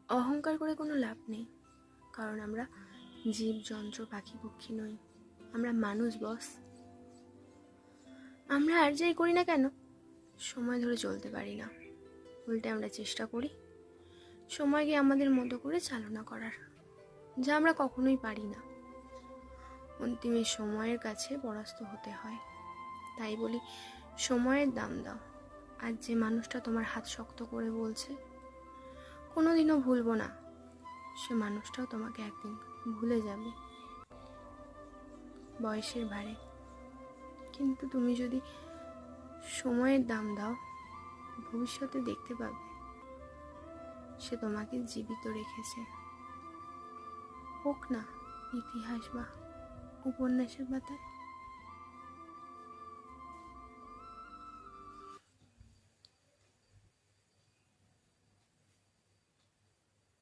অহংকার করে কোনো লাভ নেই, কারণ আমরা জীব যন্ত্র পাখি পক্ষী নই, আমরা মানুষ বস। আমরা আর যাই করি না কেন সময় ধরে চলতে পারি না, উল্টে আমরা চেষ্টা করি সময়কে আমাদের মতো করে চালনা করার, যা আমরা কখনোই পারি না। অন্তিমে সময়ের কাছে পরাস্ত হতে হয়। তাই বলি, সময়ের দাম দাও। আর যে মানুষটা তোমার হাত শক্ত করে বলছে কোনোদিনও ভুলবো না, সে মানুষটাও তোমাকে একদিন ভুলে যাবে বয়সের ভারে। কিন্তু তুমি যদি সময়ের দাম দাও, ভবিষ্যতে দেখতে পাবে সে তোমাকে জীবিত রেখেছে। হোক না ইতিহাস বা উপন্যাসের পাতায়।